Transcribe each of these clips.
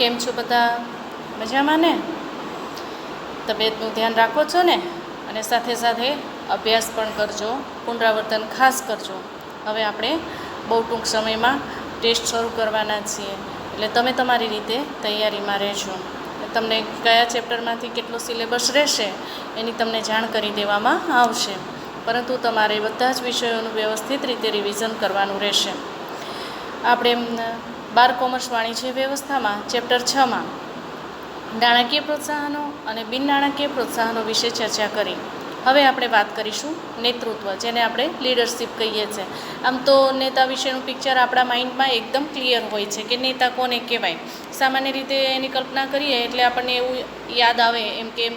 કેમ છો બધા? મજામાં ને? તબિયતનું ધ્યાન રાખો છો ને? અને સાથે સાથે અભ્યાસ પણ કરજો, પુનરાવર્તન ખાસ કરજો. હવે આપણે બહુ ટૂંક સમયમાં ટેસ્ટ શરૂ કરવાના છીએ, એટલે તમે તમારી રીતે તૈયારીમાં રહેજો. તમને કયા ચેપ્ટરમાંથી કેટલો સિલેબસ રહેશે એની તમને જાણ કરી દેવામાં આવશે, પરંતુ તમારે બધા જ વિષયોનું વ્યવસ્થિત રીતે રિવિઝન કરવાનું રહેશે. આપણે 12 કોમર્સ વાણિજ્ય વ્યવસ્થામાં ચેપ્ટર 6માં નાણાકીય પ્રોત્સાહનો અને બિન નાણાકીય પ્રોત્સાહનો વિશે ચર્ચા કરી. હવે આપણે વાત કરીશું નેતૃત્વ, જેને આપણે લીડરશિપ કહીએ છીએ. આમ તો નેતા વિશેનું પિક્ચર આપણા માઇન્ડમાં એકદમ ક્લિયર હોય છે કે નેતા કોને કહેવાય. સામાન્ય રીતે એની કલ્પના કરીએ એટલે આપણને એવું યાદ આવે એમ કે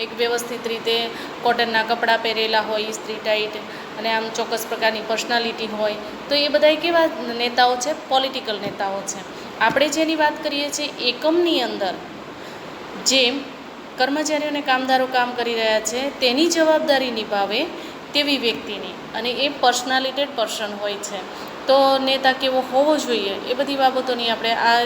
એક વ્યવસ્થિત રીતે કોટનના કપડાં પહેરેલા હોય, ઇસ્ત્રી ટાઈટ, અને આમ ચોક્કસ પ્રકારની પર્સનાલિટી હોય. તો એ બધા કેવા નેતાઓ છે? પોલિટિકલ નેતાઓ છે. આપણે જેની વાત કરીએ છીએ એકમની અંદર જે કર્મચારીઓને કામદારો કામ કરી રહ્યા છે તેની જવાબદારી નિભાવે તેવી વ્યક્તિની, અને એ પર્સનાલિટેડ પર્સન હોય છે. તો નેતા કેવો હોવો જોઈએ એ બધી બાબતોની આપણે આ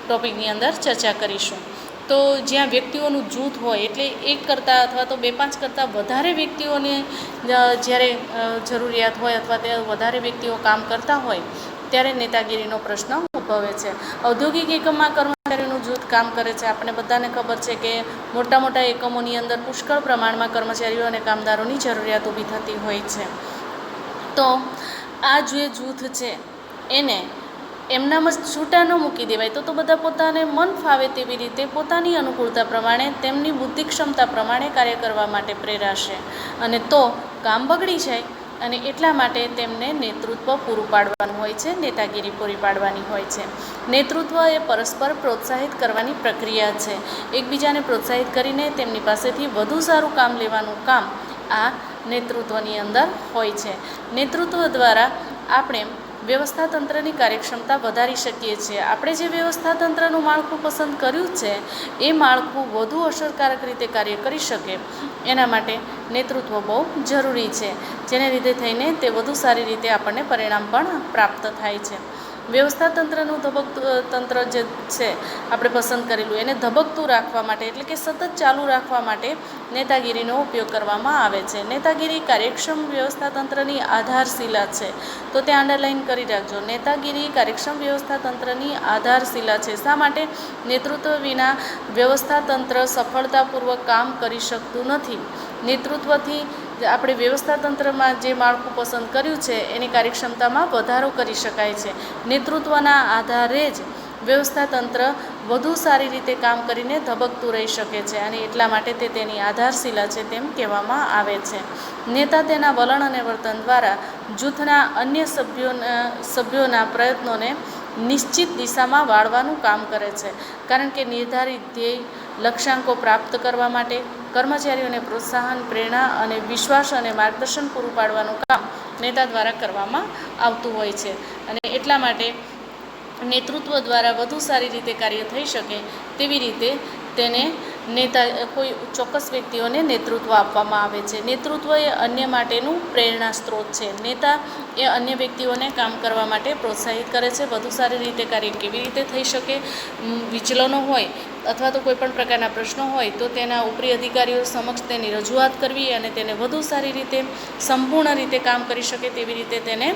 ટૉપિકની અંદર ચર્ચા કરીશું. તો જ્યાં વ્યક્તિઓનું જૂથ હોય, એટલે એક કરતાં અથવા તો 2-5 કરતાં વધારે વ્યક્તિઓને જ્યારે જરૂરિયાત હોય અથવા તે વધારે વ્યક્તિઓ કામ કરતા હોય ત્યારે નેતાગીરીનો પ્રશ્ન ઉદ્ભવે છે. ઔદ્યોગિક એકમમાં કર્મચારીઓનું જૂથ કામ કરે છે. આપણે બધાને ખબર છે કે મોટા મોટા એકમોની અંદર પુષ્કળ પ્રમાણમાં કર્મચારીઓ અને કામદારોની જરૂરિયાત ઊભી થતી હોય છે. તો આ જે જૂથ છે એને એમનામાં છૂટા ન મૂકી દેવાય. તો બધા પોતાને મન ફાવે તેવી રીતે પોતાની અનુકૂળતા પ્રમાણે તેમની બુદ્ધિ ક્ષમતા પ્રમાણે કાર્ય કરવા માટે પ્રેરાશે, અને તો કામ બગડી જાય. અને એટલા માટે તેમને નેતૃત્વ પૂરું પાડવાનું હોય છે, નેતાગીરી પૂરી પાડવાની હોય છે. નેતૃત્વ એ પરસ્પર પ્રોત્સાહિત કરવાની પ્રક્રિયા છે. એકબીજાને પ્રોત્સાહિત કરીને તેમની પાસેથી વધુ સારું કામ લેવાનું કામ આ નેતૃત્વની અંદર હોય છે. નેતૃત્વ દ્વારા આપણે વ્યવસ્થા તંત્રની કાર્યક્ષમતા વધારી શકીએ છીએ. આપણે જે વ્યવસ્થા તંત્રનું માળખું પસંદ કર્યું છે એ માળખું વધુ અસરકારક રીતે કાર્ય કરી શકે એના માટે નેતૃત્વ બહુ જરૂરી છે, જેને લીધે થઈને તે વધુ સારી રીતે આપણને પરિણામ પણ પ્રાપ્ત થાય છે. વ્યવસ્થા તંત્રનું તંત્ર જે છે આપણે પસંદ કરેલું એને ધબકતું રાખવા માટે, એટલે કે સતત ચાલુ રાખવા માટે નેતાગીરીનો ઉપયોગ કરવામાં આવે છે. નેતાગીરી કાર્યક્ષમ વ્યવસ્થા તંત્રની આધારશિલા છે. તો તે અંડરલાઇન કરી રાખજો. નેતાગીરી કાર્યક્ષમ વ્યવસ્થા તંત્રની આધારશિલા છે. શા માટે? નેતૃત્વ વિના વ્યવસ્થા તંત્ર સફળતાપૂર્વક કામ કરી શકતું નથી. નેતૃત્વથી આપણે વ્યવસ્થા તંત્રમાં જે માળખું પસંદ કર્યું છે એની કાર્યક્ષમતામાં વધારો કરી શકાય છે. નેતૃત્વના આધારે જ વ્યવસ્થા તંત્ર વધુ સારી રીતે કામ કરીને ધબકતું રહી શકે છે, અને એટલા માટે તે તેની આધારશિલા છે તેમ કહેવામાં આવે છે. નેતા તેના વલણ અને વર્તન દ્વારા જૂથના અન્ય સભ્યોના પ્રયત્નોને નિશ્ચિત દિશામાં વાળવાનું કામ કરે છે. કારણ કે નિર્ધારિત ધ્યેય લક્ષ્યાંકો પ્રાપ્ત કરવા માટે કર્મચારીઓને પ્રોત્સાહન, પ્રેરણા અને વિશ્વાસ અને માર્ગદર્શન પૂરું પાડવાનું કામ નેતા દ્વારા કરવામાં આવતું હોય છે. અને એટલા માટે નેતૃત્વ દ્વારા વધુ સારી રીતે કાર્ય થઈ શકે તેવી રીતે તેને કોઈ ચોક્કસ વ્યક્તિઓને નેતૃત્વ આપવામાં આવે છે. નેતૃત્વ એ અન્ય માટેનું પ્રેરણા સ્ત્રોત છે. નેતા એ અન્ય વ્યક્તિઓને કામ કરવા માટે પ્રોત્સાહિત કરે છે. વધુ સારી રીતે કાર્ય કેવી રીતે થઈ શકે, વિચલનો હોય અથવા તો કોઈ પણ પ્રકારના પ્રશ્નો હોય તો તેના ઉપરી અધિકારીઓ સમક્ષ તેની રજૂઆત કરવી અને તેને વધુ સારી રીતે સંપૂર્ણ રીતે કામ કરી શકે તેવી રીતે તેને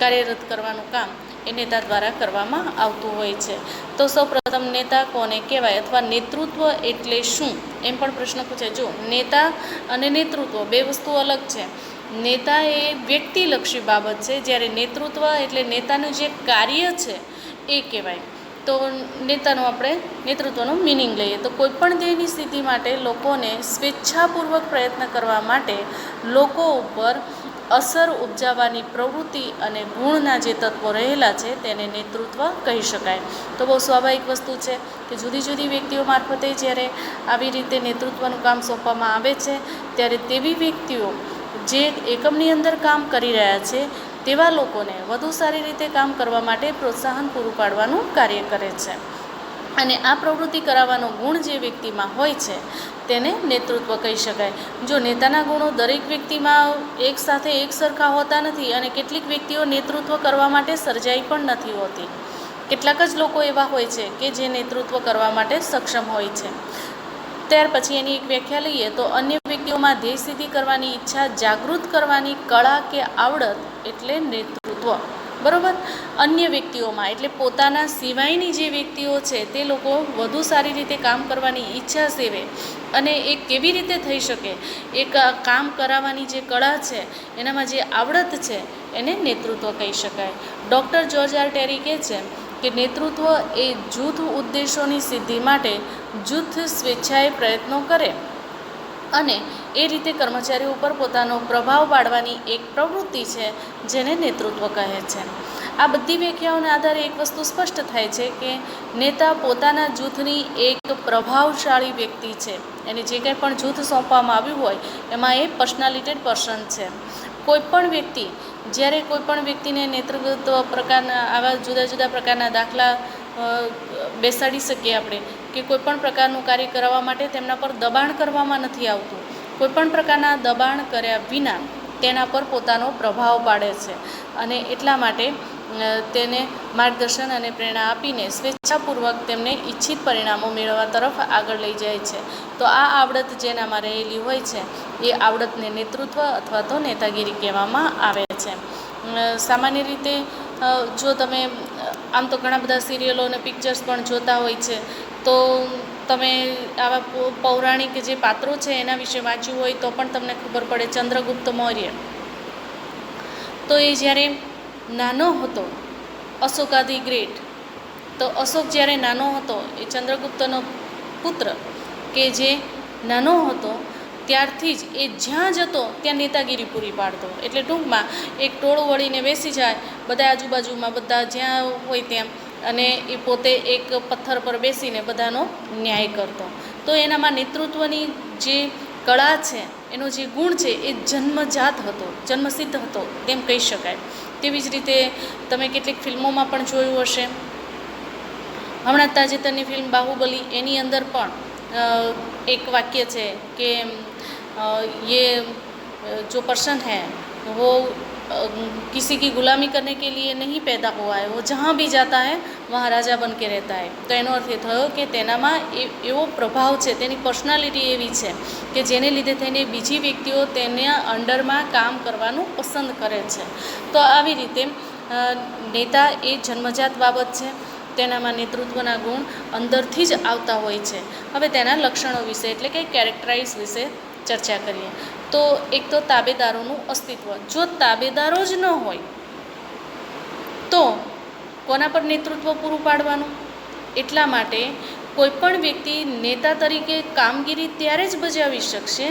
કાર્યરત કરવાનું કામ એ નેતા દ્વારા કરવામાં આવતું હોય છે. તો સૌપ્રથમ નેતા કોને કહેવાય અથવા નેતૃત્વ એટલે શું એમ પણ પ્રશ્ન પૂછે. જો નેતા અને નેતૃત્વ બે વસ્તુ અલગ છે. નેતા એ વ્યક્તિલક્ષી બાબત છે, જ્યારે નેતૃત્વ એટલે નેતાનું જે કાર્ય છે એ કહેવાય. તો નેતાનું આપણે નેતૃત્વનું મિનિંગ લઈએ તો કોઈપણ ધ્યેયની સ્થિતિ માટે લોકોને સ્વેચ્છાપૂર્વક પ્રયત્ન કરવા માટે લોકો ઉપર અસર ઉપજાવવાની પ્રવૃત્તિ અને ગુણના જે તત્વો રહેલા છે તેને નેતૃત્વ કહી શકાય. તો બહુ સ્વાભાવિક વસ્તુ છે કે જુદી જુદી વ્યક્તિઓ મારફતે જ્યારે આવી રીતે નેતૃત્વનું કામ સોંપવામાં આવે છે ત્યારે તેવી વ્યક્તિઓ જે એકમની અંદર કામ કરી રહ્યા છે તેવા લોકોને વધુ સારી રીતે કામ કરવા માટે પ્રોત્સાહન પૂરું પાડવાનું કાર્ય કરે છે. અને આ પ્રવૃત્તિ કરાવવાનો ગુણ જે વ્યક્તિમાં હોય છે તેને નેતૃત્વ કહી શકાય. જો નેતાના ગુણો દરેક વ્યક્તિમાં એક સરખા હોતા નથી, અને કેટલીક વ્યક્તિઓ નેતૃત્વ કરવા માટે સર્જાઈ પણ નથી હોતી. કેટલાક જ લોકો એવા હોય છે કે જે નેતૃત્વ કરવા માટે સક્ષમ હોય છે. ત્યાર પછી એની એક વ્યાખ્યા લઈએ તો અન્ય વ્યક્તિઓમાં ધ્યેય સિદ્ધિ કરવાની ઈચ્છા જાગૃત કરવાની કળા કે આવડત એટલે નેતૃત્વ. બરાબર. અન્ય વ્યક્તિઓમાં એટલે પોતાના સિવાયની જે વ્યક્તિઓ છે તે લોકો વધુ સારી રીતે કામ કરવાની ઈચ્છા સેવે અને એ કેવી રીતે થઈ શકે, એક કામ કરાવવાની જે કળા છે એનામાં જે આવડત છે એને નેતૃત્વ કહી શકાય. ડૉક્ટર જ્યોર્જ આર ટેરી કહે છે કે નેતૃત્વ એ જૂથ ઉદ્દેશોની સિદ્ધિ માટે જૂથ સ્વેચ્છાએ પ્રયત્નો કરે અને એ રીતે કર્મચારીઓ ઉપર પોતાનો પ્રભાવ પાડવાની એક પ્રવૃત્તિ છે જેને નેતૃત્વ કહે છે. આ બધી વ્યાખ્યાઓના આધારે એક વસ્તુ સ્પષ્ટ થાય છે કે નેતા પોતાના જૂથની એક પ્રભાવશાળી વ્યક્તિ છે. એને જે કંઈ પણ જૂથ સોંપવામાં આવ્યું હોય એમાં એ પર્સનાલિટેડ પર્સન છે. કોઈપણ વ્યક્તિ જ્યારે કોઈપણ વ્યક્તિને નેતૃત્વ પ્રકારના આવા જુદા જુદા પ્રકારના દાખલા બેસાડી શકીએ આપણે કે કોઈપણ પ્રકારનું કાર્ય કરાવવા માટે તેમના પર દબાણ કરવામાં નથી આવતું. કોઈપણ પ્રકારના દબાણ કર્યા વિના તેના પર પોતાનો પ્રભાવ પાડે છે અને એટલા માટે તેને માર્ગદર્શન અને પ્રેરણા આપીને સ્વેચ્છાપૂર્વક તેમને ઈચ્છિત પરિણામો મેળવવા તરફ આગળ લઈ જાય છે. તો આ આવડત જેનામાં રહેલી હોય છે એ આવડતને નેતૃત્વ અથવા તો નેતાગીરી કહેવામાં આવે છે. સામાન્ય રીતે જો તમે આમ તો ઘણા બધા સિરિયલો અને પિક્ચર્સ પણ જોતા હોય છે તો તમે આવા પૌરાણિક જે પાત્રો છે એના વિશે વાંચ્યું હોય તો પણ તમને ખબર પડે. ચંદ્રગુપ્ત મૌર્ય તો એ જ્યારે નાનો હતો, અશોકા ધી ગ્રેટ, તો અશોક જ્યારે નાનો હતો એ ચંદ્રગુપ્તનો પુત્ર કે જે નાનો હતો ત્યારથી જ એ જ્યાં જતો ત્યાં નેતાગીરી પૂરી પાડતો. એટલે ટૂંકમાં એક ટોળું વળીને બેસી જાય બધા આજુબાજુમાં બધા જ્યાં હોય ત્યાં અને એ પોતે એક પથ્થર પર બેસીને બધાનો ન્યાય કરતો. તો એનામાં નેતૃત્વની જે કળા છે એનો જે ગુણ છે એ જન્મજાત હતો, જન્મસિદ્ધ હતો તેમ કહી શકાય. તેવી જ રીતે તમે કેટલીક ફિલ્મોમાં પણ જોયું હશે. હમણાં તાજેતરની ફિલ્મ બાહુબલી એની અંદર પણ એક વાક્ય છે કે ये जो पर्सन है वो किसी की गुलामी करने के लिए नहीं पैदा हुआ है, वो जहाँ भी जाता है वहाँ राजा बन के रहता है. તો એનો અર્થ એ થયો કે તેનામાં એવો પ્રભાવ છે, તેની પર્સનાલિટી એવી છે કે જેને લીધે થઈને બીજી વ્યક્તિઓ તેના અંડરમાં કામ કરવાનું પસંદ કરે છે. તો આવી રીતે નેતા એ જન્મજાત બાબત છે. તેનામાં નેતૃત્વના ગુણ અંદરથી જ આવતા હોય છે. હવે તેના લક્ષણો વિશે એટલે કે કેરેક્ટરાઇઝ વિશે ચર્ચા કરીએ. તો એક તો તાબેદારોનું અસ્તિત્વ. જો તાબેદારો જ ન હોય તો કોના પર નેતૃત્વ પૂરું પાડવાનું? એટલા માટે કોઈપણ વ્યક્તિ નેતા તરીકે કામગીરી ત્યારે જ બજાવી શકશે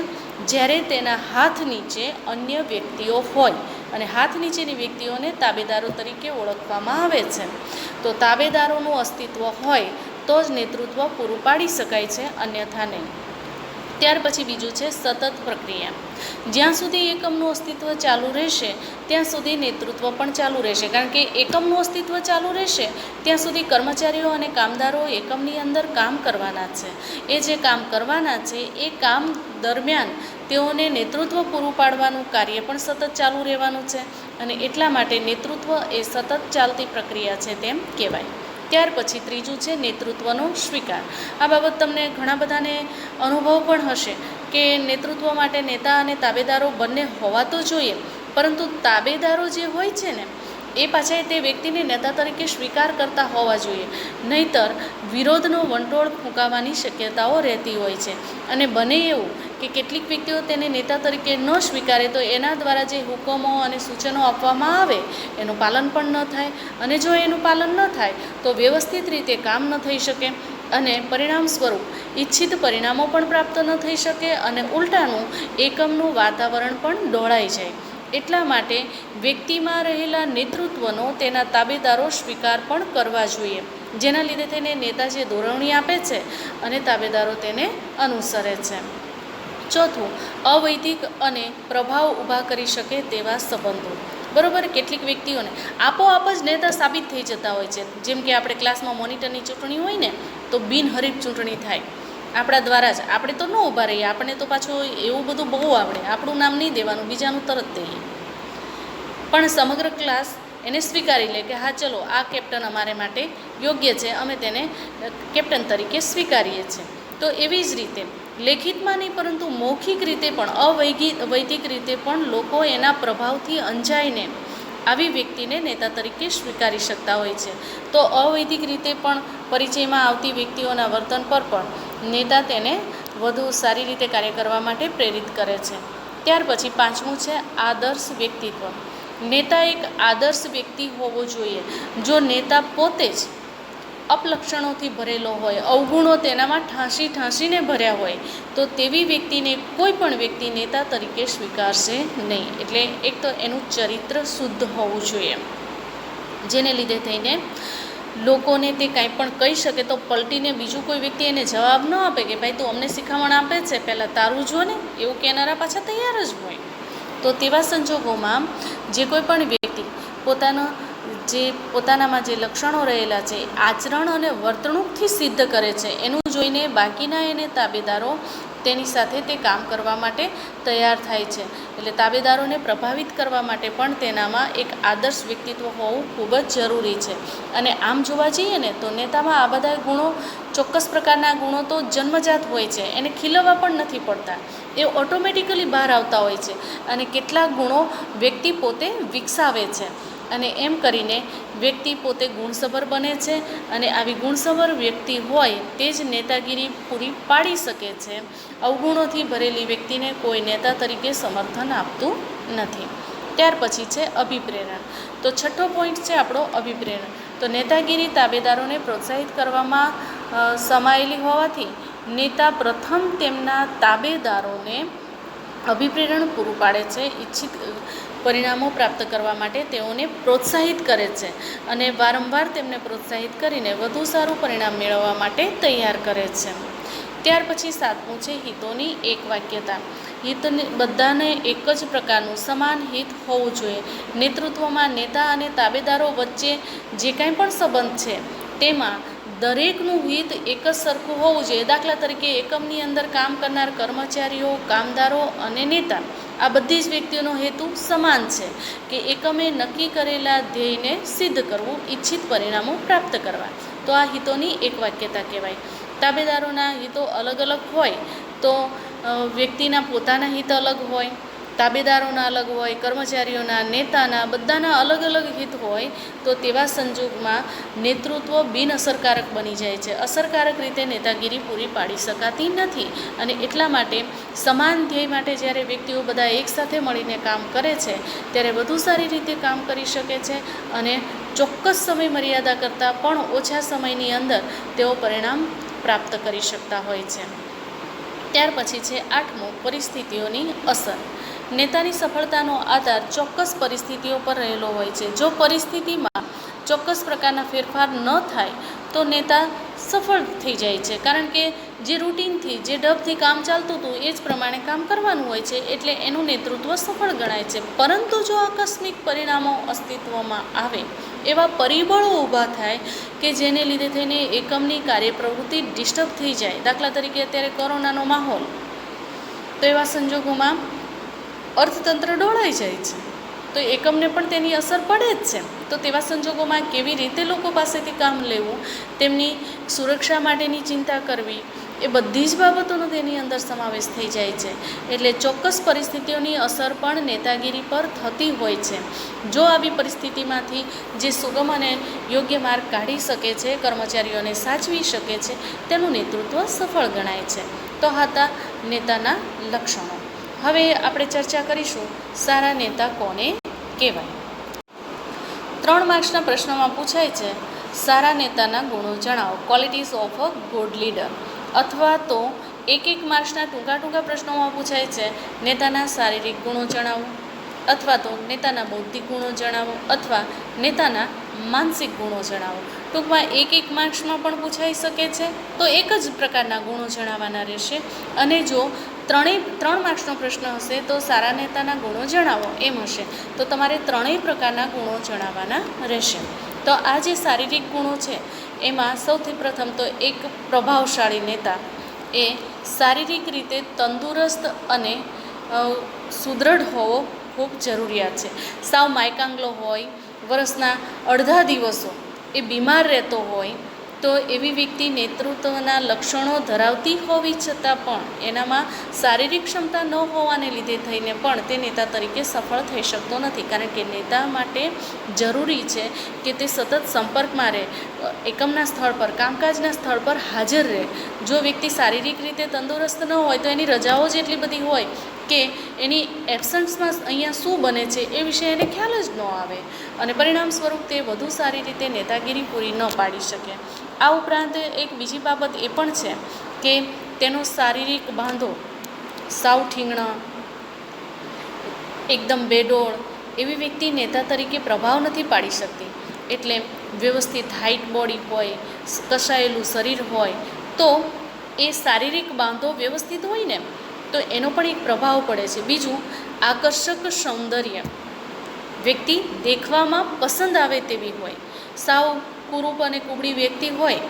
જ્યારે તેના હાથ નીચે અન્ય વ્યક્તિઓ હોય અને હાથ નીચેની વ્યક્તિઓને તાબેદારો તરીકે ઓળખવામાં આવે છે. તો તાબેદારોનું અસ્તિત્વ હોય તો જ નેતૃત્વ પૂરું પાડી શકાય છે, અન્યથા નહીં. ત્યાર પછી બીજું છે સતત પ્રક્રિયા. જ્યાં સુધી એકમનું અસ્તિત્વ ચાલુ રહેશે ત્યાં સુધી નેતૃત્વ પણ ચાલુ રહેશે. કારણ કે એકમનું અસ્તિત્વ ચાલુ રહેશે ત્યાં સુધી કર્મચારીઓ અને કામદારો એકમની અંદર કામ કરવાના છે. એ જે કામ કરવાના છે એ કામ દરમિયાન તેઓને નેતૃત્વ પૂરું પાડવાનું કાર્ય પણ સતત ચાલુ રહેવાનું છે અને એટલા માટે નેતૃત્વ એ સતત ચાલતી પ્રક્રિયા છે તેમ કહેવાય. ત્યાર પછી ત્રીજું છે નેતૃત્વનો સ્વીકાર. આ બાબત તમને ઘણા બધાને અનુભવ પણ હશે કે નેતૃત્વ માટે નેતા અને તાબેદારો બંને હોવા તો જોઈએ, પરંતુ તાબેદારો જે હોય છે ને એ પાછા તે વ્યક્તિને નેતા તરીકે સ્વીકાર કરતા હોવા જોઈએ. નહીંતર વિરોધનો વંટોળ ફૂંકાવાની શક્યતાઓ રહેતી હોય છે અને બને એવું કે કેટલીક વ્યક્તિઓ તેને નેતા તરીકે ન સ્વીકારે તો એના દ્વારા જે હુકમો અને સૂચનો આપવામાં આવે એનું પાલન પણ ન થાય અને જો એનું પાલન ન થાય તો વ્યવસ્થિત રીતે કામ ન થઈ શકે અને પરિણામ સ્વરૂપ ઈચ્છિત પરિણામો પણ પ્રાપ્ત ન થઈ શકે અને ઉલટાનું એકમનું વાતાવરણ પણ ડહોળાઈ જાય. એટલા માટે વ્યક્તિમાં રહેલા નેતૃત્વનો તેના તાબેદારો સ્વીકાર પણ કરવા જોઈએ, જેના લીધે તેને નેતા જે દોરવણી આપે છે અને તાબેદારો તેને અનુસરે છે. ચોથું, અવૈધિક અને પ્રભાવ ઊભા કરી શકે તેવા સંબંધો. બરાબર, કેટલીક વ્યક્તિઓને આપોઆપ જ નેતા સાબિત થઈ જતા હોય છે. જેમ કે આપણે ક્લાસમાં મોનિટરની ચૂંટણી હોય ને તો બિનહરીફ ચૂંટણી થાય આપણા દ્વારા જ. આપણે તો ન ઊભા રહીએ, આપણે તો પાછું એવું બધું બહુ આવડે, આપણું નામ નહીં દેવાનું, બીજાનું તરત દઈએ. પણ સમગ્ર ક્લાસ એને સ્વીકારી લે કે હા ચલો આ કેપ્ટન અમારે માટે યોગ્ય છે, અમે તેને કેપ્ટન તરીકે સ્વીકારીએ છીએ. તો એવી જ રીતે લેખિતમાં નહીં પરંતુ મૌખિક રીતે પણ અવૈધિક રીતે પણ લોકો એના પ્રભાવથી અંજાઈને આવી વ્યક્તિને નેતા તરીકે સ્વીકારી શકતા હોય છે. તો અવૈધિક રીતે પણ પરિચયમાં આવતી વ્યક્તિઓના વર્તન પર પણ નેતા તેને વધુ સારી રીતે કાર્ય કરવા માટે પ્રેરિત કરે છે. ત્યાર પછી પાંચમું છે આદર્શ વ્યક્તિત્વ. નેતા એક આદર્શ વ્યક્તિ હોવો જોઈએ. જો નેતા પોતે જ અપલક્ષણોથી ભરેલો હોય, અવગુણો તેનામાં ઠાંસીને ભર્યા હોય, તો તેવી વ્યક્તિને કોઈ પણ વ્યક્તિ નેતા તરીકે સ્વીકારશે નહીં. એટલે એક તો એનું ચરિત્ર શુદ્ધ હોવું જોઈએ, જેને લીધે થઈને લોકોને તે કાંઈ પણ કહી શકે તો પલટીને બીજું કોઈ વ્યક્તિ એને જવાબ ન આપે કે ભાઈ તું અમને શિખામણ આપે છે, પહેલાં તારું જો ને, એવું કહેનારા પાછા તૈયાર જ હોય. તો તેવા સંજોગોમાં જે કોઈ પણ વ્યક્તિ પોતાનામાં જે લક્ષણો રહેલા છે આચરણ અને વર્તણૂકથી સિદ્ધ કરે છે, એનું જોઈને બાકીના એને તાબેદારો તેની સાથે તે કામ કરવા માટે તૈયાર થાય છે. એટલે તાબેદારોને પ્રભાવિત કરવા માટે પણ તેનામાં એક આદર્શ વ્યક્તિત્વ હોવું ખૂબ જ જરૂરી છે. અને આમ જોવા જઈએ ને તો નેતામાં આ બધા ગુણો, ચોક્કસ પ્રકારના ગુણો તો જન્મજાત હોય છે, એને ખીલવવા પણ નથી પડતા, એ ઓટોમેટિકલી બહાર આવતા હોય છે. અને કેટલાક ગુણો વ્યક્તિ પોતે વિકસાવે છે, અને એમ કરીને વ્યક્તિ પોતે ગુણસભર બને છે. અને આવી ગુણસભર વ્યક્તિ હોય તે જ નેતાગીરી પૂરી પાડી શકે છે. અવગુણોથી ભરેલી વ્યક્તિને કોઈ નેતા તરીકે સમર્થન આપતું નથી. ત્યાર પછી છે અભિપ્રેરણ. તો છઠ્ઠો પોઈન્ટ છે આપણો અભિપ્રેરણ. તો નેતાગીરી તાબેદારોને પ્રોત્સાહિત કરવામાં સમાયેલી હોવાથી નેતા પ્રથમ તેમના તાબેદારોને અભિપ્રેરણ પૂરું પાડે છે. ઈચ્છિત પરિણામો પ્રાપ્ત કરવા માટે તેઓને પ્રોત્સાહિત કરે છે, અને વારંવાર તેમને પ્રોત્સાહિત કરીને વધુ સારું પરિણામ મેળવવા માટે તૈયાર કરે છે. ત્યાર પછી સાતમું છે હિતોની એકવાક્યતા. હિતને બધાને એક જ પ્રકારનું સમાન હિત હોવું જોઈએ. નેતૃત્વમાં નેતા અને તાબેદારો વચ્ચે જે કાંઈ પણ સંબંધ છે તેમાં દરેકનું હિત એક જ સરખું હોવું જોઈએ. દાખલા તરીકે એકમની અંદર કામ કરનાર કર્મચારીઓ, કામદારો અને નેતા, આ બધી જ વ્યક્તિઓનો હેતુ સમાન છે કે એકમે નક્કી કરેલા ધ્યેયને સિદ્ધ કરવું, ઈચ્છિત પરિણામો પ્રાપ્ત કરવા. તો આ હિતોની એકવાક્યતા કહેવાય. તાબેદારોના હિતો અલગ અલગ હોય તો વ્યક્તિના પોતાના હિત અલગ હોય, તાબેદારોના અલગ હોય, કર્મચારીઓના, નેતાના, બધાના અલગ અલગ હિત હોય. તો તેવા સંજોગમાં નેતૃત્વ બિનઅસરકારક બની જાય છે, અસરકારક રીતે નેતાગીરી પૂરી પાડી શકાતી નથી. અને એટલા માટે સમાન ધ્યેય માટે જ્યારે વ્યક્તિઓ બધા એકસાથે મળીને કામ કરે છે ત્યારે વધુ સારી રીતે કામ કરી શકે છે, અને ચોક્કસ સમય મર્યાદા કરતાં પણ ઓછા સમયની અંદર તેઓ પરિણામ પ્રાપ્ત કરી શકતા હોય છે. ત્યાર પછી છે આઠમું પરિસ્થિતિઓની અસર. નેતાની સફળતાનો આધાર ચોક્કસ પરિસ્થિતિઓ પર રહેલો હોય છે. જો પરિસ્થિતિમાં ચોક્કસ પ્રકારના ફેરફાર ન થાય તો નેતા સફળ થઈ જાય છે, કારણ કે જે રૂટીનથી, જે ઢબથી કામ ચાલતું હતું એ જ પ્રમાણે કામ કરવાનું હોય છે, એટલે એનું નેતૃત્વ સફળ ગણાય છે. પરંતુ જો આકસ્મિક પરિણામો અસ્તિત્વમાં આવે, એવા પરિબળો ઊભા થાય કે જેને લીધે થઈને એકમની કાર્યપ્રવૃત્તિ ડિસ્ટર્બ થઈ જાય, દાખલા તરીકે અત્યારે કોરોનાનો માહોલ, તો એવા સંજોગોમાં અર્થતંત્ર ડોળાઈ જાય છે, તો એકમને પણ તેની અસર પડે જ છે. તો તેવા સંજોગોમાં કેવી રીતે લોકો પાસેથી કામ લેવું, તેમની સુરક્ષા માટેની ચિંતા કરવી, એ બધી જ બાબતોનો તેની અંદર સમાવેશ થઈ જાય છે. એટલે ચોક્કસ પરિસ્થિતિઓની અસર પણ નેતાગીરી પર થતી હોય છે. જો આવી પરિસ્થિતિમાંથી જે સુગમ અને યોગ્ય માર્ગ કાઢી શકે છે, કર્મચારીઓને સાચવી શકે છે, તેનું નેતૃત્વ સફળ ગણાય છે. તો હતા નેતાના લક્ષણો. હવે આપણે ચર્ચા કરીશું સારા નેતા કોને કહેવાય. 3 માર્ક્સના પ્રશ્નોમાં પૂછાય છે સારા નેતાના ગુણો જણાવો, qualities of a good leader. અથવા તો 1 માર્ક્સના ટૂંકા પ્રશ્નોમાં પૂછાય છે નેતાના શારીરિક ગુણો જણાવો, અથવા તો નેતાના બૌદ્ધિક ગુણો જણાવો, અથવા નેતાના માનસિક ગુણો જણાવો. ટૂંકમાં 1 માર્ક્સમાં પણ પૂછાઈ શકે છે, તો એક જ પ્રકારના ગુણો જણાવવાના રહેશે. અને જો 3 માર્ક્સનો પ્રશ્ન હશે તો સારા નેતાના ગુણો જણાવો એમ હશે, તો તમારે 3 પ્રકારના ગુણો જણાવવાના રહેશે. તો આ જે શારીરિક ગુણો છે એમાં સૌથી પ્રથમ તો એક પ્રભાવશાળી નેતા એ શારીરિક રીતે તંદુરસ્ત અને સુદૃઢ હોવો ખૂબ જરૂરિયાત છે. સાવ માયકાંગલો હોય વર્ષના અડધા દિવસો એ બીમાર રહેતો હોય તો એવી વ્યક્તિ નેતૃત્વના લક્ષણો ધરાવતી હોવી છતાં પણ એનામાં શારીરિક ક્ષમતા ન હોવાને લીધે થઈને પણ તે નેતા તરીકે સફળ થઈ શકતો નથી. કારણ કે નેતા માટે જરૂરી છે કે તે સતત સંપર્કમાં રહે, એકમના સ્થળ પર, કામકાજના સ્થળ પર હાજર રહે. જો વ્યક્તિ શારીરિક રીતે તંદુરસ્ત ન હોય તો એની રજાઓ જ એટલી બધી હોય કે એની એબસન્સમાં અહીંયા શું બને છે એ વિશે એને ખ્યાલ જ ન આવે અને પરિણામ સ્વરૂપ તે વધુ સારી રીતે નેતાગીરી પૂરી ન પાડી શકે. આ ઉપરાંત એક બીજી બાબત એ પણ છે કે તેનો શારીરિક બાંધો સાવ ઠીંગણા, એકદમ બેડોળ એવી વ્યક્તિ નેતા તરીકે પ્રભાવ નથી પાડી શકતી. એટલે વ્યવસ્થિત હાઇટ બોડી હોય, કસાયેલું શરીર હોય તો એ શારીરિક બાંધો વ્યવસ્થિત હોય ને તો એનો પણ એક પ્રભાવ પડે છે. બીજું, આકર્ષક સૌંદર્ય, વ્યક્તિ દેખવામાં પસંદ આવે તેવી હોય. સાવ કુરૂપ અને કુબળી વ્યક્તિ હોય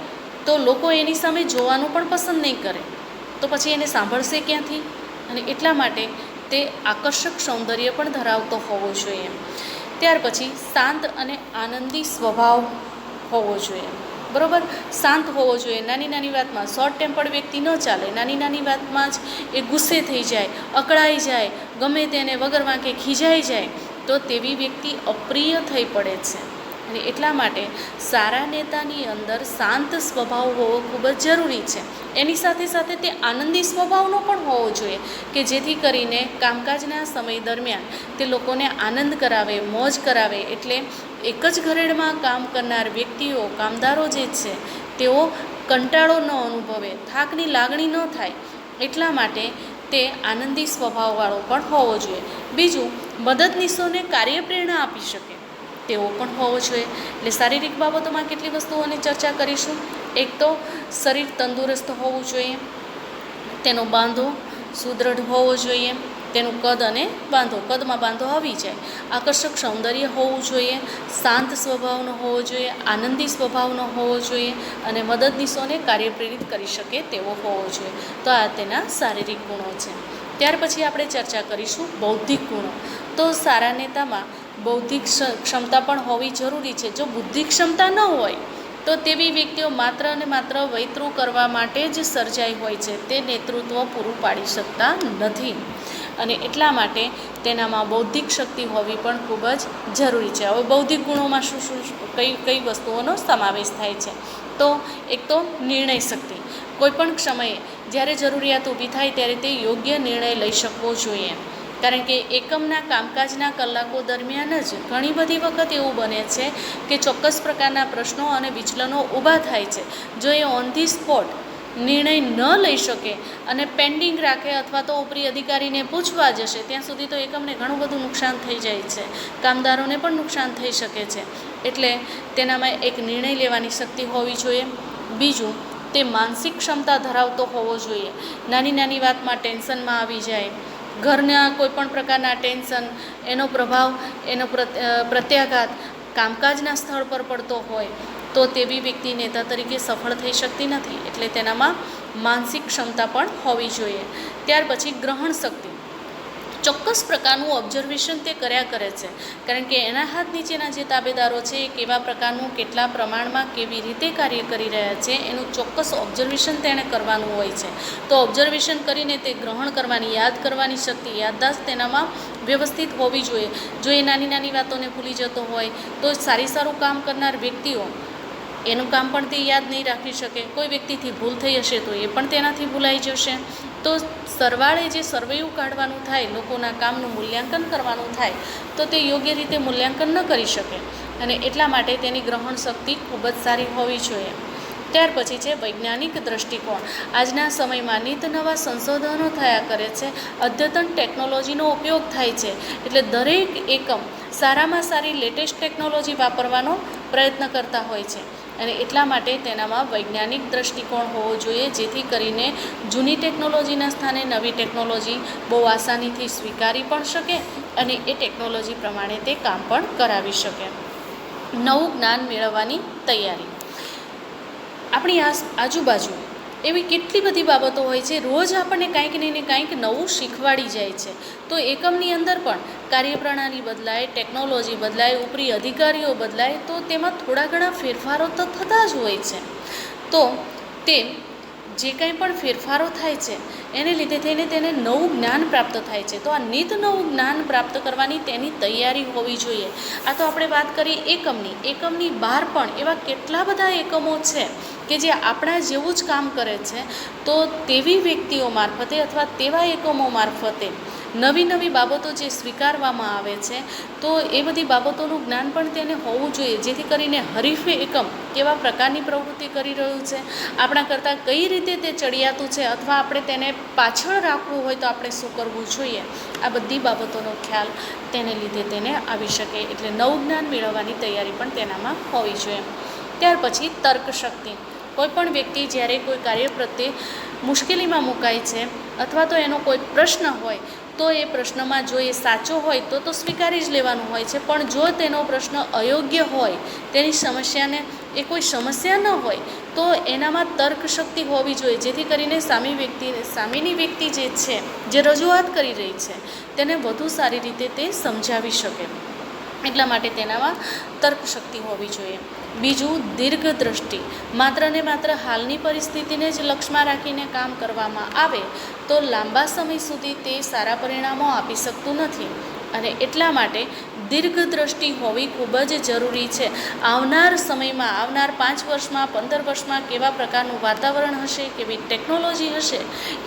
તો લોકો એની સામે જોવાનું પણ પસંદ નહીં કરે, તો પછી એને સાંભળશે ક્યાંથી? અને એટલા માટે તે આકર્ષક સૌંદર્ય પણ ધરાવતો હોવો જોઈએ. ત્યાર પછી શાંત અને આનંદી સ્વભાવ હોવો જોઈએ. બરાબર, શાંત હોવો જોઈએ. નાની નાની વાતમાં શોર્ટ ટેમ્પર્ડ વ્યક્તિ ન ચાલે. નાની નાની વાતમાં જ એ ગુસ્સે થઈ જાય, અકળાઈ જાય, ગમે તેને વગર વાંકે ખીજાઈ જાય તો તેવી વ્યક્તિ અપ્રિય થઈ પડે છે. અને એટલા માટે સારા નેતાની અંદર શાંત સ્વભાવ હોવો ખૂબ જ જરૂરી છે. એની સાથે સાથે તે આનંદી સ્વભાવનો પણ હોવો જોઈએ કે જેથી કરીને કામકાજના સમય દરમિયાન તે લોકોને આનંદ કરાવે, મોજ કરાવે. એટલે એક જ ઘરેડમાં કામ કરનાર વ્યક્તિઓ, કામદારો જે છે તેઓ કંટાળો ન અનુભવે, થાકની લાગણી ન થાય, એટલા માટે તે આનંદી સ્વભાવવાળો પણ હોવો જોઈએ. બીજું, મદદનીશોને કાર્યપ્રેરણા આપી શકે તેવો પણ હોવો જોઈએ. એટલે શારીરિક બાબતોમાં કેટલી વસ્તુઓની ચર્ચા કરીશું. એક તો શરીર તંદુરસ્ત હોવું જોઈએ, તેનો બાંધો સુદૃઢ હોવો જોઈએ, તેનું કદ અને બાંધો, કદમાં બાંધો આવી જાય, આકર્ષક સૌંદર્ય હોવું જોઈએ, શાંત સ્વભાવનો હોવો જોઈએ, આનંદી સ્વભાવનો હોવો જોઈએ અને મદદનીશોને કાર્યપ્રેરિત કરી શકે તેવો હોવો જોઈએ. તો આ તેના શારીરિક ગુણો છે. ત્યાર પછી આપણે ચર્ચા કરીશું બૌદ્ધિક ગુણો. તો સારા નેતામાં બૌદ્ધિક ક્ષમતા પણ હોવી જરૂરી છે. જો બુદ્ધિ ક્ષમતા ન હોય તો તેવી વ્યક્તિઓ માત્ર અને માત્ર વૈતરું કરવા માટે જ સર્જાઈ હોય છે, તે નેતૃત્વ પૂરું પાડી શકતા નથી. અને એટલા માટે તેનામાં બૌદ્ધિક શક્તિ હોવી પણ ખૂબ જ જરૂરી છે. હવે બૌદ્ધિક ગુણોમાં શું શું કઈ વસ્તુઓનો સમાવેશ થાય છે? તો એક તો નિર્ણય શક્તિ. કોઈપણ સમયે જ્યારે જરૂરિયાત ઊભી થાય ત્યારે તે યોગ્ય નિર્ણય લઈ શકવો જોઈએ. કારણ કે એકમના કામકાજના કલાકો દરમિયાન જ ઘણી બધી વખત એવું બને છે કે ચોક્કસ પ્રકારના પ્રશ્નો અને વિચલનો ઊભા થાય છે. જો એ ઓન ધી સ્પોટ નિર્ણય ન લઈ શકે અને પેન્ડિંગ રાખે અથવા તો ઉપરી અધિકારીને પૂછવા જશે ત્યાં સુધી તો એકમને ઘણું બધું નુકસાન થઈ જાય છે, કામદારોને પણ નુકસાન થઈ શકે છે. એટલે તેનામાં એક નિર્ણય લેવાની શક્તિ હોવી જોઈએ. બીજું, તે માનસિક ક્ષમતા ધરાવતો હોવો જોઈએ. નાની નાની વાતમાં ટેન્શનમાં આવી જાય, ઘરના કોઈપણ પ્રકારના ટેન્શન, એનો પ્રભાવ, એનો પ્રત્યાઘાત કામકાજના સ્થળ પર પડતો હોય તો તેવી વ્યક્તિ નેતા તરીકે સફળ થઈ શકતી નથી. એટલે તેનામાં માનસિક ક્ષમતા પણ હોવી જોઈએ. ત્યાર પછી ગ્રહણ શક્તિ. ચોક્કસ પ્રકારનું ઓબ્ઝર્વેશન તે કર્યા કરે છે, કારણ કે એના હાથ નીચેના જે તાબેદારો છે એ કેવા પ્રકારનું, કેટલા પ્રમાણમાં, કેવી રીતે કાર્ય કરી રહ્યા છે એનું ચોક્કસ ઓબ્ઝર્વેશન તેણે કરવાનું હોય છે. તો ઓબ્ઝર્વેશન કરીને તે ગ્રહણ કરવાની, યાદ કરવાની શક્તિ, યાદદાસ્ત તેનામાં વ્યવસ્થિત હોવી જોઈએ. જો એ નાની નાની વાતોને ભૂલી જતો હોય તો સારું કામ કરનાર વ્યક્તિઓ એનું કામ પણ તે યાદ નહીં રાખી શકે. કોઈ વ્યક્તિથી ભૂલ થઈ હશે તો એ પણ તેનાથી ભૂલાઈ જશે. તો સરવાળે જે સર્વેયું કાઢવાનું થાય, લોકોના કામનું મૂલ્યાંકન કરવાનું થાય તો તે યોગ્ય રીતે મૂલ્યાંકન ન કરી શકે. અને એટલા માટે તેની ગ્રહણ શક્તિ ખૂબ જ સારી હોવી જોઈએ. ત્યાર પછી છે વૈજ્ઞાનિક દૃષ્ટિકોણ. આજના સમયમાં નિત નવા સંશોધનો થયા કરે છે, અદ્યતન ટેકનોલોજીનો ઉપયોગ થાય છે. એટલે દરેક એકમ સારામાં સારી લેટેસ્ટ ટેકનોલોજી વાપરવાનો પ્રયત્ન કરતા હોય છે. અને એટલા માટે તેનામાં વૈજ્ઞાનિક દૃષ્ટિકોણ હોવો જોઈએ, જેથી કરીને જૂની ટેકનોલોજીના સ્થાને નવી ટેકનોલોજી બહુ આસાનીથી સ્વીકારી પણ શકે અને એ ટેકનોલોજી પ્રમાણે તે કામ પણ કરાવી શકે. નવું જ્ઞાન મેળવવાની તૈયારી. આપણી આજુબાજુ એવી કેટલી બધી બાબતો હોય છે, રોજ આપણને કાંઈક ને કાંઈક નવું શીખવાડી જાય છે. તો એકમની અંદર પણ કાર્યપ્રણાલી બદલાય, ટેકનોલોજી બદલાય, ઉપરી અધિકારીઓ બદલાય, તો તેમાં થોડા ઘણા ફેરફારો તો થતા જ હોય છે. તો તે જે કંઈ પણ ફેરફારો થાય છે એને લીધે થઈને તેને નવું જ્ઞાન પ્રાપ્ત થાય છે. તો આ નિત નવું જ્ઞાન પ્રાપ્ત કરવાની તેની તૈયારી હોવી જોઈએ. આ તો આપણે વાત કરી એકમની બહાર પણ એવા કેટલા બધા એકમો છે કે જે આપણા જેવું જ કામ કરે છે. તો તેવી વ્યક્તિઓ મારફતે અથવા તેવા એકમો મારફતે નવી બાબતો જે સ્વીકારવામાં આવે છે, તો એ બધી બાબતોનું જ્ઞાન પણ તેને હોવું જોઈએ, જેથી કરીને હરીફ એકમ કેવા પ્રકારની પ્રવૃત્તિ કરી રહ્યું છે, આપણા કરતાં કઈ રીતે તે ચડિયાતું છે, અથવા આપણે તેને પાછળ રાખવું હોય તો આપણે શું કરવું જોઈએ, આ બધી બાબતોનો ખ્યાલ તેને લીધે તેને આવી શકે. એટલે નવું જ્ઞાન મેળવવાની તૈયારી પણ તેનામાં હોવી જોઈએ. ત્યાર પછી તર્કશક્તિ. કોઈપણ વ્યક્તિ જ્યારે કોઈ કાર્ય પ્રત્યે મુશ્કેલીમાં મુકાય છે અથવા તો એનો કોઈ પ્રશ્ન હોય, તો એ પ્રશ્નમાં જો એ સાચો હોય તો સ્વીકારી જ લેવાનું હોય છે. પણ જો તેનો પ્રશ્ન અયોગ્ય હોય, તેની સમસ્યાને એ કોઈ સમસ્યા ન હોય, તો એનામાં તર્કશક્તિ હોવી જોઈએ, જેથી કરીને સામેની વ્યક્તિ જે છે, જે રજૂઆત કરી રહી છે, તેને વધુ સારી રીતે તે સમજાવી શકે. એટલા માટે તેનામાં તર્કશક્તિ હોવી જોઈએ. બીજું, દીર્ઘદ્રષ્ટિ. માત્ર ને માત્ર હાલની પરિસ્થિતિને જ લક્ષ્યમાં રાખીને કામ કરવામાં આવે તો લાંબા સમય સુધી તે સારા પરિણામો આપી શકતું નથી. અને એટલા માટે દીર્ઘદ્રષ્ટિ હોવી ખૂબ જ જરૂરી છે. આવનાર સમયમાં, આવનાર 5 વર્ષમાં, 15 વર્ષમાં કેવા પ્રકારનું વાતાવરણ હશે, કેવી ટેકનોલોજી હશે,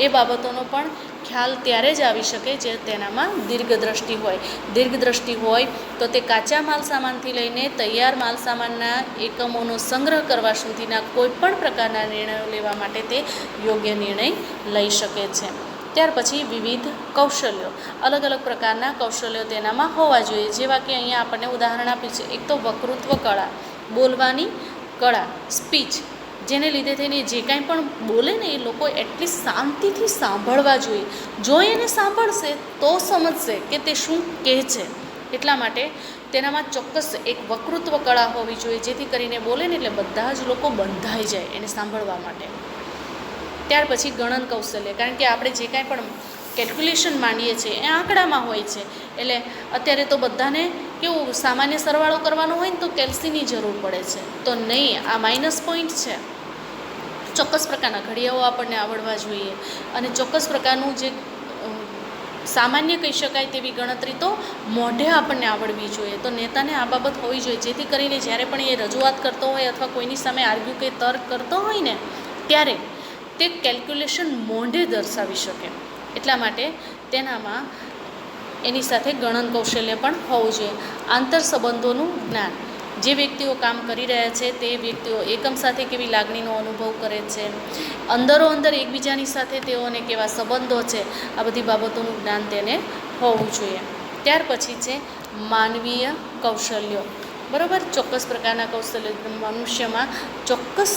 એ બાબતોનો પણ ખ્યાલ ત્યારે જ આવી શકે જે તેનામાં દીર્ઘદ્રષ્ટિ હોય. દીર્ઘદ્રષ્ટિ હોય તો તે કાચા માલ સામાનથી લઈને તૈયાર માલ સામાનના એકમોનો સંગ્રહ કરવા સુધીના કોઈપણ પ્રકારના નિર્ણયો લેવા માટે તે યોગ્ય નિર્ણય લઈ શકે છે. ત્યાર પછી વિવિધ કૌશલ્યો. અલગ અલગ પ્રકારના કૌશલ્યો તેનામાં હોવા જોઈએ. જેવા કે અહીંયા આપણને ઉદાહરણ આપ્યું છે. એક તો વક્તૃત્વ કળા, બોલવાની કળા, સ્પીચ, જેને લીધે થઈને જે કાંઈ પણ બોલે ને એ લોકો એટલી શાંતિથી સાંભળવા જોઈએ. જો એને સાંભળશે તો સમજશે કે તે શું કહે છે. એટલા માટે તેનામાં ચોક્કસ એક વક્તૃત્વ કળા હોવી જોઈએ, જેથી કરીને બોલે ને એટલે બધા જ લોકો બંધાઈ જાય એને સાંભળવા માટે. ત્યાર પછી ગણન કૌશલ્ય. કારણ કે આપણે જે કાંઈ પણ કેલ્ક્યુલેશન માંડીએ છીએ એ આંકડામાં હોય છે. એટલે અત્યારે તો બધાને કેવું સામાન્ય સરવાળો કરવાનો હોય ને તો કેલ્સીની જરૂર પડે છે. તો નહીં, આ માઇનસ પોઈન્ટ છે. ચોક્કસ પ્રકારના ઘડિયાઓ આપણને આવડવા જોઈએ અને ચોક્કસ પ્રકારનું જે સામાન્ય કહી શકાય તેવી ગણતરી તો મોઢે આપણને આવડવી જોઈએ. તો નેતાને આ બાબત હોવી જોઈએ, જેથી કરીને જ્યારે પણ એ રજૂઆત કરતો હોય અથવા કોઈની સામે આર્ગ્યુ કે તર્ક કરતો હોય ને ત્યારે તે કેલ્ક્યુલેશન મોઢે દર્શાવી શકે. એટલા માટે તેનામાં એની સાથે ગણન કૌશલ્ય પણ હોવું જોઈએ. આંતર સંબંધોનું જ્ઞાન. જે વ્યક્તિઓ કામ કરી રહ્યા છે તે વ્યક્તિઓ એકમ સાથે કેવી લાગણીનો અનુભવ કરે છે, અંદર એકબીજાની સાથે તેઓને કેવા સંબંધો છે, આ બધી બાબતોનું જ્ઞાન તેને હોવું જોઈએ. ત્યાર પછી છે માનવીય કૌશલ્યો. બરાબર, ચોક્કસ પ્રકારના કૌશલ્ય મનુષ્યમાં ચોક્કસ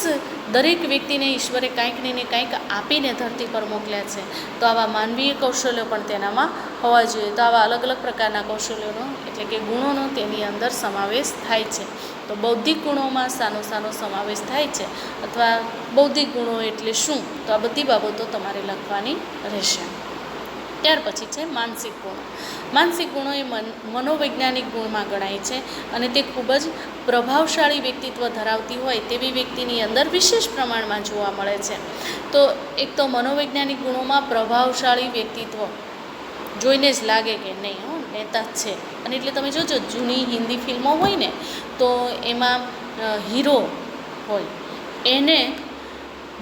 દરેક વ્યક્તિને ઈશ્વરે કાંઈક ને કાંઈક આપીને ધરતી પર મોકલ્યા છે. તો આવા માનવીય કૌશલ્યો પણ તેનામાં હોવા જોઈએ. તો આવા અલગ અલગ પ્રકારના કૌશલ્યોનો એટલે કે ગુણોનો તેની અંદર સમાવેશ થાય છે. તો બૌદ્ધિક ગુણોમાં સાનો સમાવેશ થાય છે, અથવા બૌદ્ધિક ગુણો એટલે શું, તો આ બધી બાબતો તમારે લખવાની રહેશે. ત્યાર પછી છે માનસિક ગુણો. માનસિક ગુણો એ મનોવૈજ્ઞાનિક ગુણમાં ગણાય છે અને તે ખૂબ જ પ્રભાવશાળી વ્યક્તિત્વ ધરાવતી હોય તેવી વ્યક્તિની અંદર વિશેષ પ્રમાણમાં જોવા મળે છે. તો એક તો મનોવૈજ્ઞાનિક ગુણોમાં પ્રભાવશાળી વ્યક્તિત્વ જોઈને જ લાગે કે નહીં નેતા જ છે. અને એટલે તમે જોજો જૂની હિન્દી ફિલ્મો હોય ને તો એમાં હીરો હોય એને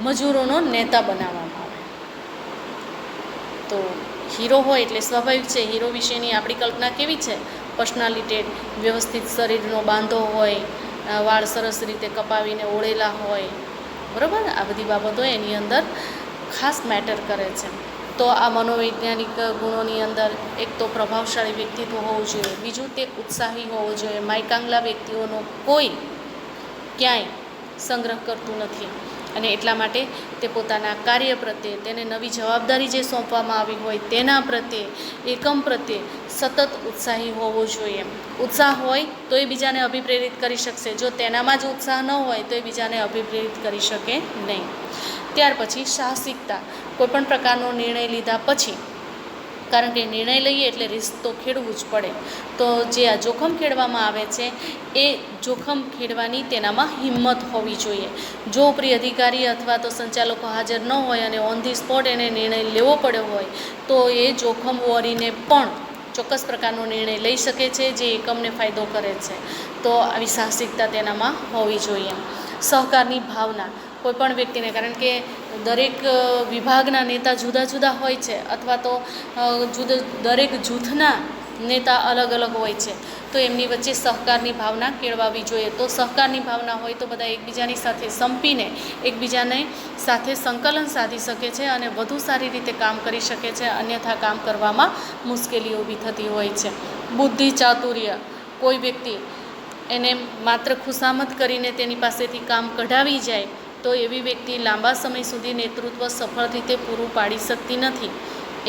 મજૂરોનો નેતા બનાવવામાં આવે. તો હીરો હોય એટલે સ્વાભાવિક છે હીરો વિશેની આપણી કલ્પના કેવી છે, પર્સનાલિટેડ, વ્યવસ્થિત શરીરનો બાંધો હોય, વાળ સરસ રીતે કપાવીને ઓળેલા હોય. બરાબર, આ બધી બાબતો એની અંદર ખાસ મેટર કરે છે. તો આ મનોવૈજ્ઞાનિક ગુણોની અંદર એક તો પ્રભાવશાળી વ્યક્તિત્વ હોવું જોઈએ. બીજું, તે ઉત્સાહી હોવો જોઈએ. માયકાંગલા વ્યક્તિઓનો કોઈ ક્યાંય સંગ્રહ કરતું નથી અને એટલા માટે તે પોતાના કાર્ય પ્રત્યે, તેને નવી જવાબદારી જે સોંપવામાં આવી હોય તેના પ્રત્યે, એકમ પ્રત્યે સતત ઉત્સાહી હોવો જોઈએ. ઉત્સાહ હોય તો એ બીજાને અભિપ્રેરિત કરી શકશે. જો તેનામાં જ ઉત્સાહ ન હોય તો એ બીજાને અભિપ્રેરિત કરી શકે નહીં. ત્યાર પછી સાહસિકતા, કોઈપણ પ્રકારનો નિર્ણય લીધા પછી, કારણ કે નિર્ણય લઈએ એટલે રિસ્ક તો ખેડવું જ પડે, તો જે આ જોખમ ખેડવામાં આવે છે એ જોખમ ખેડવાની તેનામાં હિંમત હોવી જોઈએ. જો ઉપરી અધિકારી અથવા તો સંચાલકો હાજર ન હોય અને ઓન ધી સ્પોટ એને નિર્ણય લેવો પડ્યો હોય તો એ જોખમ વોરીને પણ ચોક્કસ પ્રકારનો નિર્ણય લઈ શકે છે જે એકમને ફાયદો કરે છે. તો આવી સાહસિકતા તેનામાં હોવી જોઈએ. સહકારની ભાવના, કોઈપણ વ્યક્તિને, કારણ કે દરેક વિભાગના નેતા જુદા જુદા હોય છે અથવા તો દરેક જૂથના નેતા અલગ અલગ હોય છે, તો એમની વચ્ચે સહકારની ભાવના કેળવાવી જોઈએ. તો સહકારની ભાવના હોય તો બધા એકબીજાની સાથે સંપીને એકબીજાને સાથે સંકલન સાધી શકે છે અને વધુ સારી રીતે કામ કરી શકે છે, અન્યથા કામ કરવામાં મુશ્કેલીઓ ઊભી થતી હોય છે. બુદ્ધિ ચાતુર્ય, કોઈ વ્યક્તિ એને માત્ર ખુશામત કરીને તેની પાસેથી કામ કઢાવી જાય તો એવી વ્યક્તિ લાંબા સમય સુધી નેતૃત્વ સફળ રીતે પૂરું પાડી શકતી નથી.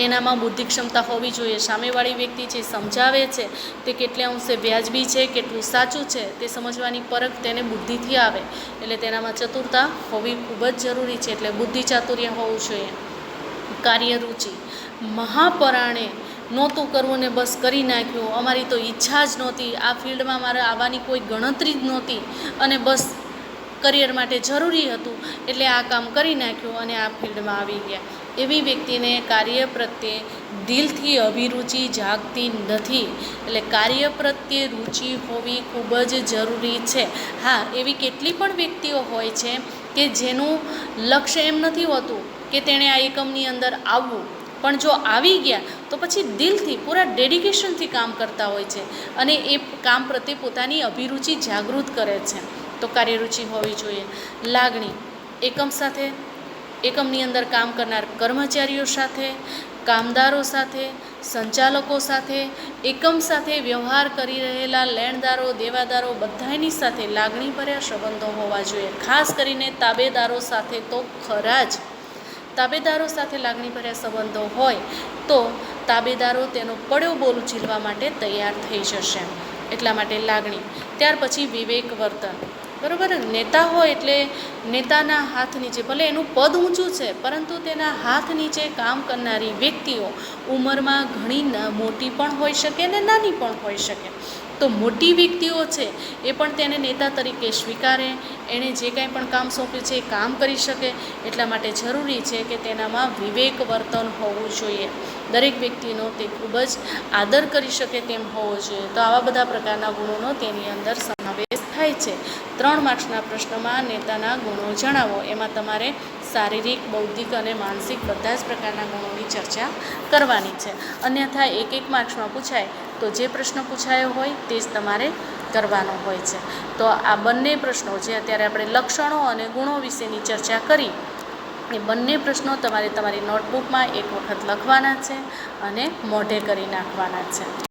એનામાં બુદ્ધિ ક્ષમતા હોવી જોઈએ. સામેવાળી વ્યક્તિ જે સમજાવે છે તે કેટલા અંશે વ્યાજબી છે, કેટલું સાચું છે તે સમજવાની પરખ તેને બુદ્ધિથી આવે, એટલે તેનામાં ચતુરતા હોવી ખૂબ જ જરૂરી છે. એટલે બુદ્ધિ ચાતુર્ય હોવું જોઈએ. કાર્યરુચિ, મહાપરાણે નહોતું કરવું ને બસ કરી નાખ્યું, અમારી તો ઈચ્છા જ નહોતી, આ ફિલ્ડમાં મારે આવવાની કોઈ ગણતરી જ નહોતી અને બસ કરિયર માટે જરૂરી હતું એટલે આ કામ કરી નાખ્યું અને આ ફિલ્ડમાં આવી ગયા, એવી વ્યક્તિને કાર્ય પ્રત્યે દિલથી અભિરુચિ જાગતી નથી. એટલે કાર્ય પ્રત્યે રુચિ હોવી ખૂબ જ જરૂરી છે. હા, એવી કેટલી પણ વ્યક્તિઓ હોય છે કે જેનું લક્ષ્ય એમ નથી હોતું કે તેણે આ એકમની અંદર આવવું, પણ જો આવી ગયા તો પછી દિલથી પૂરા ડેડિકેશનથી કામ કરતા હોય છે અને એ કામ પ્રત્યે પોતાની અભિરુચિ જાગૃત કરે છે. તો કાર્યરુચિ હોવી જોઈએ. લાગણી, એકમ સાથે, એકમની અંદર કામ કરનાર કર્મચારીઓ સાથે, કામદારો સાથે, સંચાલકો સાથે, એકમ સાથે વ્યવહાર કરી રહેલા લેણદારો દેવાદારો બધાની સાથે લાગણીભર્યા સંબંધો હોવા જોઈએ. ખાસ કરીને તાબેદારો સાથે તો ખરા જ. તાબેદારો સાથે લાગણીભર્યા સંબંધો હોય તો તાબેદારો તેનો પડ્યો બોલ ઝીલવા માટે તૈયાર થઈ જશે. એટલા માટે લાગણી. ત્યાર પછી વિવેક વર્તન, બરાબર. નેતા હોય એટલે નેતાના હાથ નીચે, ભલે એનું પદ ઊંચું છે પરંતુ તેના હાથ નીચે કામ કરનારી વ્યક્તિઓ ઉંમરમાં ઘણી મોટી પણ હોઈ શકે અને નાની પણ હોઈ શકે. તો મોટી વ્યક્તિઓ છે એ પણ તેને નેતા તરીકે સ્વીકારે, એણે જે કાંઈ પણ કામ સોંપ્યું છે એ કામ કરી શકે. એટલા માટે જરૂરી છે કે તેનામાં વિવેક વર્તન હોવું જોઈએ. દરેક વ્યક્તિનો તે ખૂબ જ આદર કરી શકે તેમ હોવો જોઈએ. તો આવા બધા પ્રકારના ગુણોનો તેની અંદર સમાવેશ થાય છે. 3 માર્ક્સના પ્રશ્નમાં નેતાના ગુણો જણાવો, એમાં તમારે શારીરિક, બૌદ્ધિક અને માનસિક બધા જ પ્રકારના ગુણોની ચર્ચા કરવાની છે. અન્યથા 1 માર્ક્સમાં પૂછાય તો જે પ્રશ્ન પૂછાયો હોય તે જ તમારે કરવાનો હોય છે. તો આ બંને પ્રશ્નો જે અત્યારે આપણે લક્ષણો અને ગુણો વિશેની ચર્ચા કરી એ બંને પ્રશ્નો તમારે તમારી નોટબુકમાં એક વખત લખવાના છે અને મોઢે કરી નાખવાના છે.